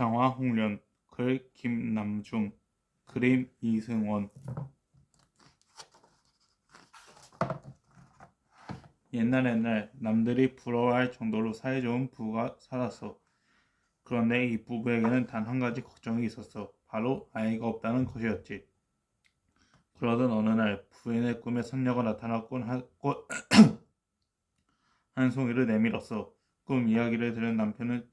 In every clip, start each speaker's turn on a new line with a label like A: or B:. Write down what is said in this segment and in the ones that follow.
A: 장화홍련, 글 김남중, 그림 이승원. 옛날 남들이 부러워할 정도로 사이좋은 부부가 살았어. 그런데 이 부부에게는 단 한 가지 걱정이 있었어. 바로 아이가 없다는 것이었지. 그러던 어느 날 부인의 꿈에 선녀가 나타났곤 꽃 한 송이를 내밀었어. 꿈 이야기를 들은 남편은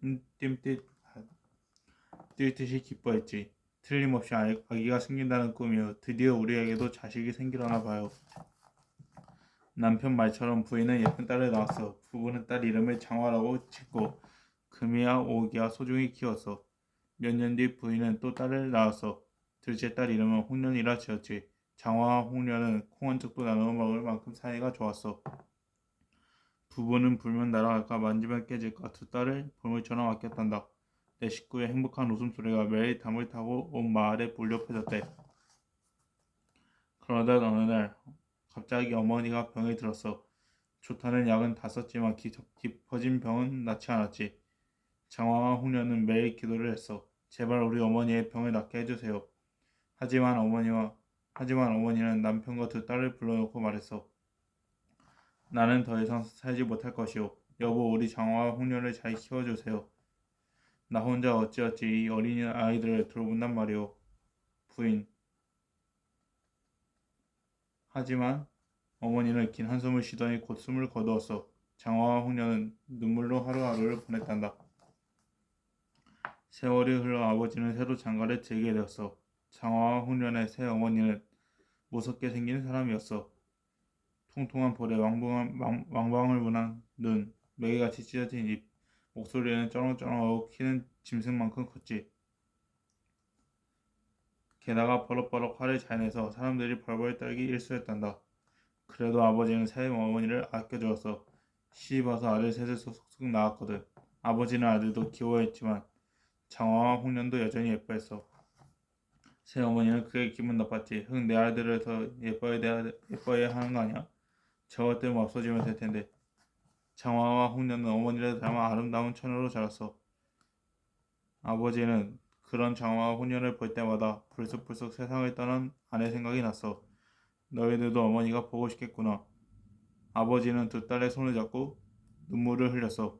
A: 뛸 듯이 기뻐했지. 틀림없이 아기가 생긴다는 꿈이요. 드디어 우리에게도 자식이 생기려나 봐요. 남편 말처럼 부인은 예쁜 딸을 낳았어. 부부는 딸 이름을 장화라고 짓고 금이야 오기야 소중히 키웠어. 몇 년 뒤 부인은 또 딸을 낳았어. 둘째 딸 이름은 홍련이라 지었지. 장화와 홍련은 콩 한 쪽도 나누어 먹을 만큼 사이가 좋았어. 부부는 불면 날아갈까 만지면 깨질까 두 딸을 보물처럼 아꼈단다. 내 식구의 행복한 웃음소리가 매일 담을 타고 온 마을에 울려 퍼졌대. 그러던 어느 날 갑자기 어머니가 병이 들었어. 좋다는 약은 다 썼지만 깊어진 병은 낫지 않았지. 장화와 홍련은 매일 기도를 했어. 제발 우리 어머니의 병을 낫게 해주세요. 하지만 어머니는 남편과 두 딸을 불러놓고 말했어. 나는 더 이상 살지 못할 것이오. 여보, 우리 장화와 홍련을 잘 키워주세요. 나 혼자 어찌어찌 이 어린이 아이들을 돌본단 말이오. 부인. 하지만 어머니는 긴 한숨을 쉬더니 곧 숨을 거두었어. 장화와 홍련은 눈물로 하루하루를 보냈단다. 세월이 흘러 아버지는 새로 장가를 들게 되었어. 장화와 홍련의 새 어머니는 무섭게 생긴 사람이었어. 통통한 볼에 왕방울 문한 눈, 매개같이 찢어진 입, 목소리는 쩌렁쩌렁하고 키는 짐승만큼 컸지. 게다가 버럭버럭 화를 잘 내서 사람들이 벌벌 떨기 일쑤였단다. 그래도 아버지는 새 어머니를 아껴주었어. 시집와서 아들 셋을 쏙쏙 낳았거든. 아버지는 아들도 귀여워했지만 장화와 홍련도 여전히 예뻐했어. 새 어머니는 그게 기분 나빴지. 내 아들을 더 예뻐해야 하는 거 아니야? 저것들은 없어지면 될 텐데. 장화와 홍련은 어머니를 닮아 아름다운 처녀로 자랐어. 아버지는 그런 장화와 홍련을 볼 때마다 불쑥불쑥 세상을 떠난 아내 생각이 났어. 너희들도 어머니가 보고 싶겠구나. 아버지는 두 딸의 손을 잡고 눈물을 흘렸어.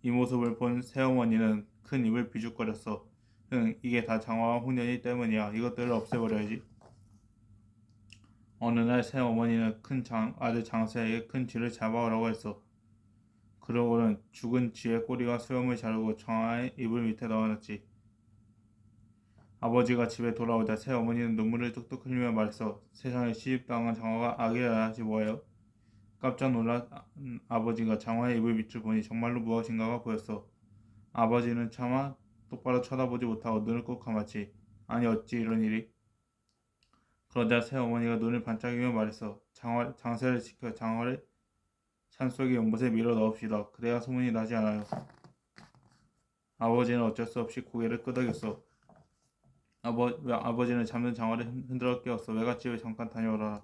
A: 이 모습을 본 새어머니는 큰 입을 비죽거렸어. 이게 다 장화와 홍련이 때문이야. 이것들을 없애버려야지. 어느 날 새어머니는 아들 장세에게 큰 쥐를 잡아오라고 했어. 그러고는 죽은 쥐의 꼬리와 수염을 자르고 장화의 이불 밑에 넣어놨지. 아버지가 집에 돌아오자 새어머니는 눈물을 뚝뚝 흘리며 말했어. 세상에 시집당한 장화가 아기를 낳았지 뭐예요? 깜짝 놀란 아버지가 장화의 이불 밑을 보니 정말로 무엇인가가 보였어. 아버지는 차마 똑바로 쳐다보지 못하고 눈을 꼭 감았지. 아니 어찌 이런 일이? 그러자 새어머니가 눈을 반짝이며 말했어. 장세를 지켜 장화를 산속의 연못에 밀어 넣읍시다. 그래야 소문이 나지 않아요. 아버지는 어쩔 수 없이 고개를 끄덕였어. 아버지는 잠든 장화를 흔들어 깨웠어. 외갓집에 잠깐 다녀오라.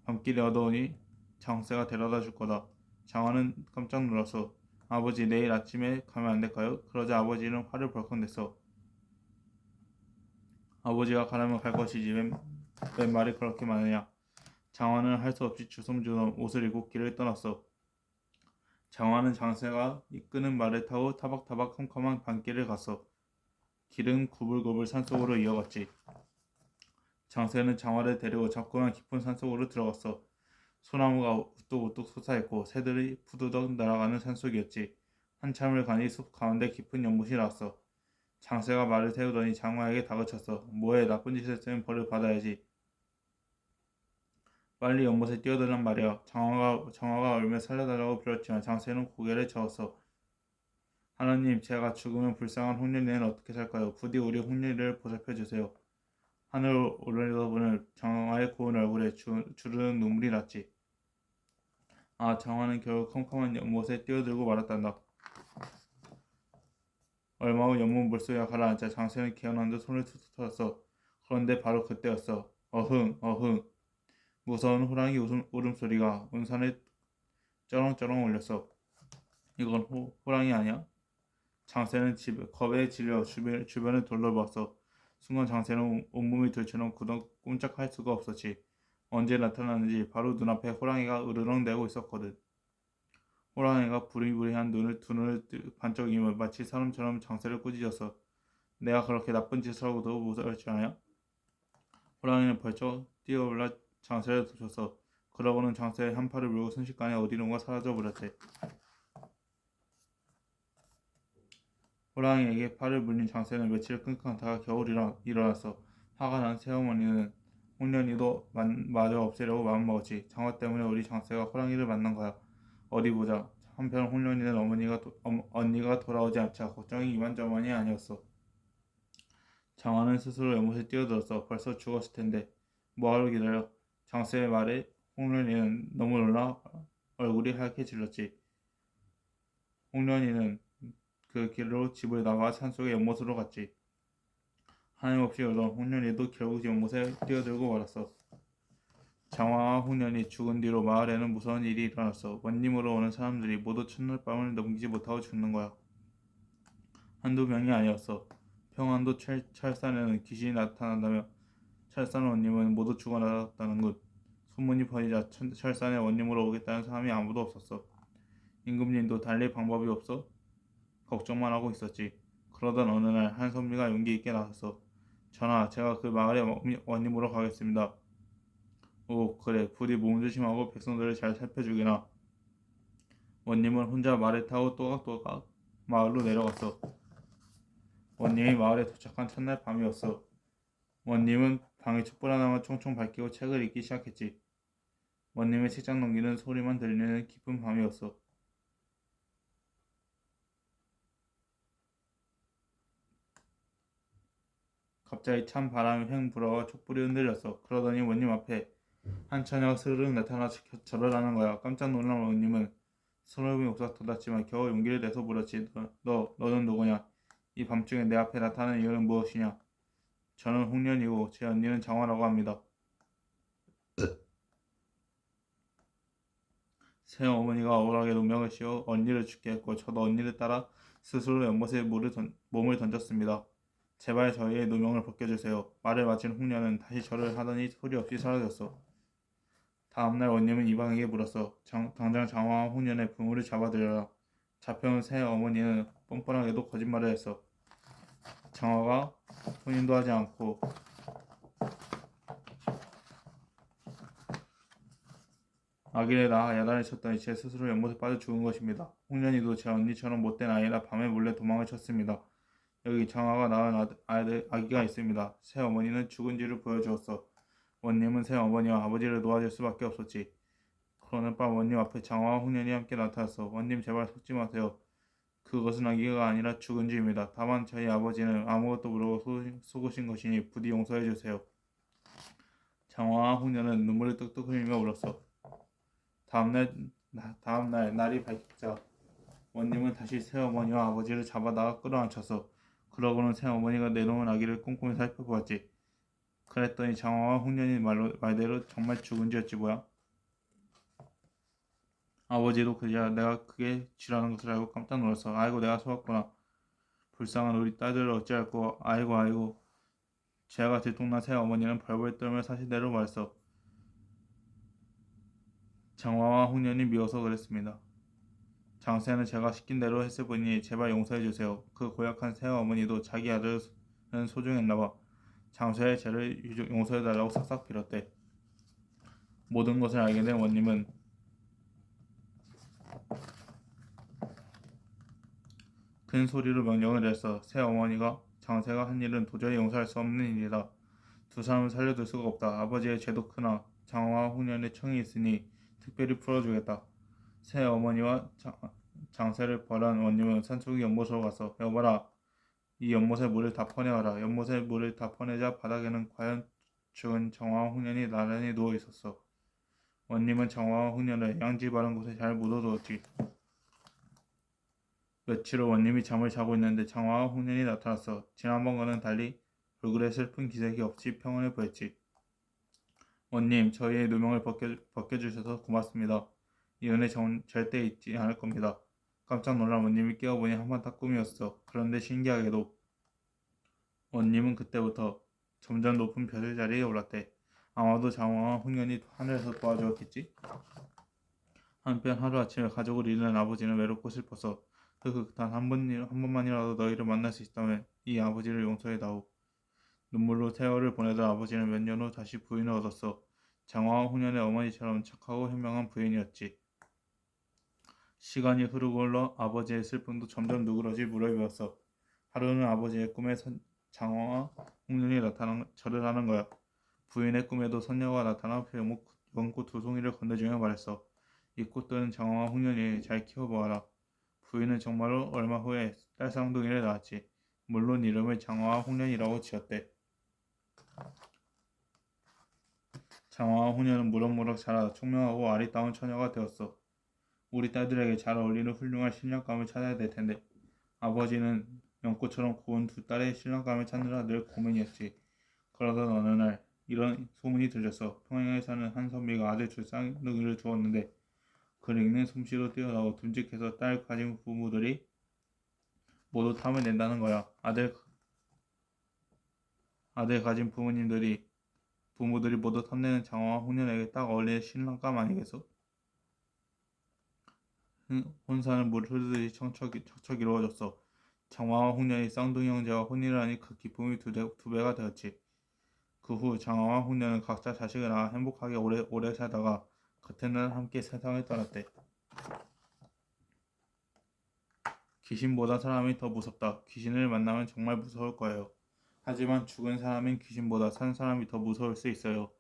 A: 밤길이 어두우니 장세가 데려다 줄 거다. 장화는 깜짝 놀랐어. 아버지, 내일 아침에 가면 안 될까요? 그러자 아버지는 화를 벌컥 냈어. 아버지가 가라면 갈 것이지 웬 말이 그렇게 많으냐. 장화는 할 수 없이 주섬주섬 옷을 입고 길을 떠났어. 장화는 장세가 이끄는 말을 타고 타박타박 컴컴한 밤길을 갔어. 길은 구불구불 산속으로 이어갔지. 장세는 장화를 데리고 자꾸만 깊은 산속으로 들어갔어. 소나무가 우뚝우뚝 솟아있고 새들이 푸드덕 날아가는 산속이었지. 한참을 가니 숲 가운데 깊은 연못이 나왔어. 장세가 말을 세우더니 장화에게 다그쳤어. 뭐해, 나쁜 짓 했으면 벌을 받아야지. 빨리 연못에 뛰어들란 말이야. 장화가 얼며 살려달라고 빌었지만 장세는 고개를 저었어. 하나님, 제가 죽으면 불쌍한 홍련이는 어떻게 살까요? 부디 우리 홍련이를 보살펴 주세요. 하늘 올려다보는 장화의 고운 얼굴에 주르륵 눈물이 났지. 장화는 결국 컴컴한 연못에 뛰어들고 말았단다. 얼마 후 연못 물속에 가라앉자 장세는 개운한 듯 손을 툭툭 털었어. 그런데 바로 그때였어. 어흥. 무서운 호랑이 울음소리가 온산에 쩌렁쩌렁 울렸어. 이건 호랑이 아니야? 장세는 겁에 질려 주변을 둘러보았어. 순간 장세는 온몸이 들처럼 꼼짝할 수가 없었지. 언제 나타났는지 바로 눈앞에 호랑이가 으르렁대고 있었거든. 호랑이가 부리부리한 두 눈을 반짝이며 마치 사람처럼 장세를 꾸짖었어. 내가 그렇게 나쁜 짓을 하고도 무서울 줄 아냐? 호랑이는 벌쩍 뛰어올라 장세를 덮쳤어. 그러고는 장세의 한 팔을 물고 순식간에 어디론가 사라져버렸대. 호랑이에게 팔을 물린 장세는 며칠 끙끙 앓다가 겨우 일어났어. 화가 난 새어머니는 홍련이도 마저 없애려고 마음먹었지. 장화 때문에 우리 장세가 호랑이를 만난 거야. 어디 보자. 한편 홍련이는 언니가 돌아오지 않자 걱정이 이만저만이 아니었어. 장화는 스스로 연못에 뛰어들었어. 벌써 죽었을 텐데. 뭐하러 기다려. 장세의 말에 홍련이는 너무 놀라 얼굴이 하얗게 질렀지. 홍련이는 그 길로 집을 나가 산속의 연못으로 갔지. 하염없이 오던 홍련이도 결국 연못에 뛰어들고 말았어. 장화와 홍련이 죽은 뒤로 마을에는 무서운 일이 일어났어. 원님으로 오는 사람들이 모두 첫날 밤을 넘기지 못하고 죽는 거야. 한두 명이 아니었어. 평안도 철산에는 귀신이 나타난다며 철산 원님은 모두 죽어나갔다는군. 소문이 퍼지자 철산에 원님으로 오겠다는 사람이 아무도 없었어. 임금님도 달릴 방법이 없어 걱정만 하고 있었지. 그러던 어느 날 한 선비가 용기 있게 나섰어. 전하, 제가 그 마을에 원님으로 가겠습니다. 오, 그래. 부디 몸조심하고 백성들을 잘 살펴주기나. 원님은 혼자 말을 타고 또각또각 마을로 내려갔어. 원님이 마을에 도착한 첫날 밤이었어. 원님은 방에 촛불 하나만 총총 밝히고 책을 읽기 시작했지. 원님의 책장 넘기는 소리만 들리는 깊은 밤이었어. 갑자기 찬 바람이 횡 불어와 촛불이 흔들렸어. 그러더니 원님 앞에 한 처녀가 스르륵 나타나 절을 하는 거야. 깜짝 놀란 원님은 서러움이 옥석 돋았지만 겨우 용기를 내서 물었지. 너는 누구냐? 이 밤중에 내 앞에 나타나는 이유는 무엇이냐? 저는 홍련이고 제 언니는 장화라고 합니다. 새 어머니가 억울하게 누명을 씌워 언니를 죽게 했고 저도 언니를 따라 스스로 연못에 몸을 던졌습니다. 제발 저희의 누명을 벗겨주세요. 말을 마친 홍련은 다시 절을 하더니 소리 없이 사라졌어. 다음날 원님은 이방에게 물었어. 당장 장화와 홍련의 부모를 잡아들여라. 잡혀온 새 어머니는 뻔뻔하게도 거짓말을 했어. 장화가 혼인도 하지 않고 아기를 낳아 야단을 쳤더니 제 스스로 연못에 빠져 죽은 것입니다. 홍련이도 제 언니처럼 못된 아이라 밤에 몰래 도망을 쳤습니다. 여기 장화가 낳은 아기가 있습니다. 새 어머니는 죽은지를 보여주었어. 원님은 새 어머니와 아버지를 놓아줄 수밖에 없었지. 그러는 밤 원님 앞에 장화와 홍련이 함께 나타났어. 원님 제발 속지 마세요. 그것은 아기가 아니라 죽은지입니다. 다만 저희 아버지는 아무것도 모르고 속으신 것이니 부디 용서해 주세요. 장화와 홍련은 눈물을 뚝뚝 흘리며 울었어. 다음날 날이 밝자 원님은 다시 새어머니와 아버지를 잡아다가 끌어안쳤어. 그러고는 새어머니가 내놓은 아기를 꼼꼼히 살펴보았지. 그랬더니 장화와 홍련이 말대로 정말 죽은지였지 뭐야. 아버지도 그제야 내가 그게 쥐라는 것을 알고 깜짝 놀랐어. 아이고 내가 속았구나. 불쌍한 우리 딸들을 어찌할꼬. 아이고. 제가 들통난 새어머니는 벌벌 떨며 사실대로 말했어. 장화와 홍련이 미워서 그랬습니다. 장세는 제가 시킨 대로 했을 뿐이니 제발 용서해 주세요. 그 고약한 새어머니도 자기 아들은 소중했나봐. 장세의 죄를 용서해달라고 싹싹 빌었대. 모든 것을 알게 된 원님은 큰 소리로 명령을 내렸어. 새어머니가 장세가 한 일은 도저히 용서할 수 없는 일이다. 두 사람을 살려둘 수가 없다. 아버지의 죄도 크나 장화와 홍련의 청이 있으니 특별히 풀어주겠다. 새 어머니와 장세를 벌한 원님은 산속의 연못으로 가서 여봐라 이 연못의 물을 다 퍼내가라. 연못의 물을 다 퍼내자 바닥에는 과연 죽은 장화와 홍련이 나란히 누워 있었어. 원님은 장화와 홍련을 양지 바른 곳에 잘 묻어두었지. 며칠 후 원님이 잠을 자고 있는데 장화와 홍련이 나타났어. 지난번과는 달리 얼굴에 슬픈 기색이 없이 평온해 보였지. 원님, 저희의 누명을 벗겨주셔서 고맙습니다. 이 은혜 절대 잊지 않을 겁니다. 깜짝 놀란 원님이 깨어보니 한바탕 꿈이었어. 그런데 신기하게도 원님은 그때부터 점점 높은 벼슬 자리에 올랐대. 아마도 장화와 홍련이 하늘에서 도와주었겠지? 한편 하루아침에 가족을 잃는 아버지는 외롭고 슬퍼서 단 한 번만이라도 너희를 만날 수 있다면 이 아버지를 용서해다오. 눈물로 세월을 보내던 아버지는 몇 년 후 다시 부인을 얻었어. 장화와 홍련의 어머니처럼 착하고 현명한 부인이었지. 시간이 흐르고 흘러 아버지의 슬픔도 점점 누그러질 무렵이었어. 하루는 아버지의 꿈에 장화와 홍련이 절을 하는 거야. 부인의 꿈에도 선녀가 나타나 연꽃 두 송이를 건네주며 말했어. 이 꽃들은 장화와 홍련이 잘 키워보아라. 부인은 정말로 얼마 후에 딸 쌍둥이를 낳았지. 물론 이름을 장화와 홍련이라고 지었대. 장화와 홍련은 무럭무럭 자라 총명하고 아리따운 처녀가 되었어. 우리 딸들에게 잘 어울리는 훌륭한 신랑감을 찾아야 될 텐데 아버지는 연꽃처럼 고운 두 딸의 신랑감을 찾느라 늘 고민이었지. 그러던 어느 날 이런 소문이 들렸어. 평양에 사는 한 선비가 아들 줄 쌍둥이를 두었는데 글 읽는 솜씨도 뛰어나고 듬직해서 딸 가진 부모들이 모두 탐을 낸다는 거야. 아들 가진 부모들이 모두 탐내는 장화와 홍련에게 딱 어울리는 신랑감 아니겠어? 혼사는 물 흐르듯이 척척 이루어졌어. 장화와 홍련이 쌍둥이 형제와 혼인을 하니 그 기쁨이 두 배가 되었지. 그 후 장화와 홍련은 각자 자식을 낳아 행복하게 오래 살다가 같은 날 함께 세상을 떠났대. 귀신보다 사람이 더 무섭다. 귀신을 만나면 정말 무서울 거예요. 하지만 죽은 사람인 귀신보다 산 사람이 더 무서울 수 있어요.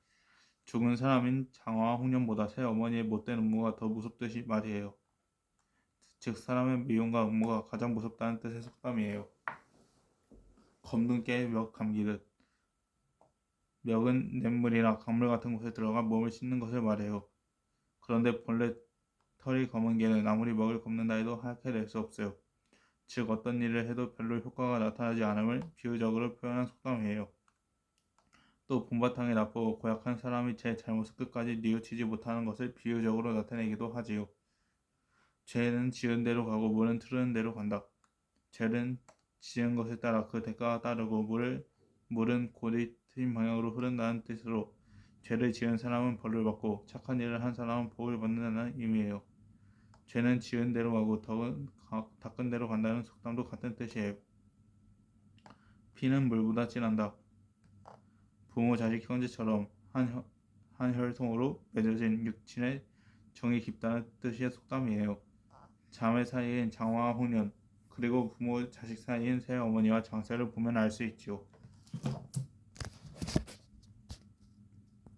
A: 죽은 사람인 장화와 홍련보다 새 어머니의 못된 음모가 더 무섭듯이 말이에요. 즉 사람의 미움과 음모가 가장 무섭다는 뜻의 속담이에요. 검둥 깨에 멱 감기듯. 멱은 냇물이나 강물 같은 곳에 들어가 몸을 씻는 것을 말해요. 그런데 본래 털이 검은 개는 아무리 멱을 검는다 해도 하얗게 될 수 없어요. 즉 어떤 일을 해도 별로 효과가 나타나지 않음을 비유적으로 표현한 속담이에요. 또 봄바탕이 나쁘고 고약한 사람이 제 잘못을 끝까지 뉘우치지 못하는 것을 비유적으로 나타내기도 하지요. 죄는 지은 대로 가고 물은 흐르는 대로 간다. 죄는 지은 것에 따라 그 대가가 따르고 물은 곧이 트인 방향으로 흐른다는 뜻으로 죄를 지은 사람은 벌을 받고 착한 일을 한 사람은 복을 받는다는 의미예요. 죄는 지은 대로 가고 덕은 닦은 대로 간다는 속담도 같은 뜻이에요. 피는 물보다 진한다. 부모, 자식, 형제처럼 한 혈통으로 맺어진 육친의 정이 깊다는 뜻의 속담이에요. 자매 사이인 장화와 홍련, 그리고 부모, 자식 사이인 새어머니와 장세를 보면 알 수 있지요.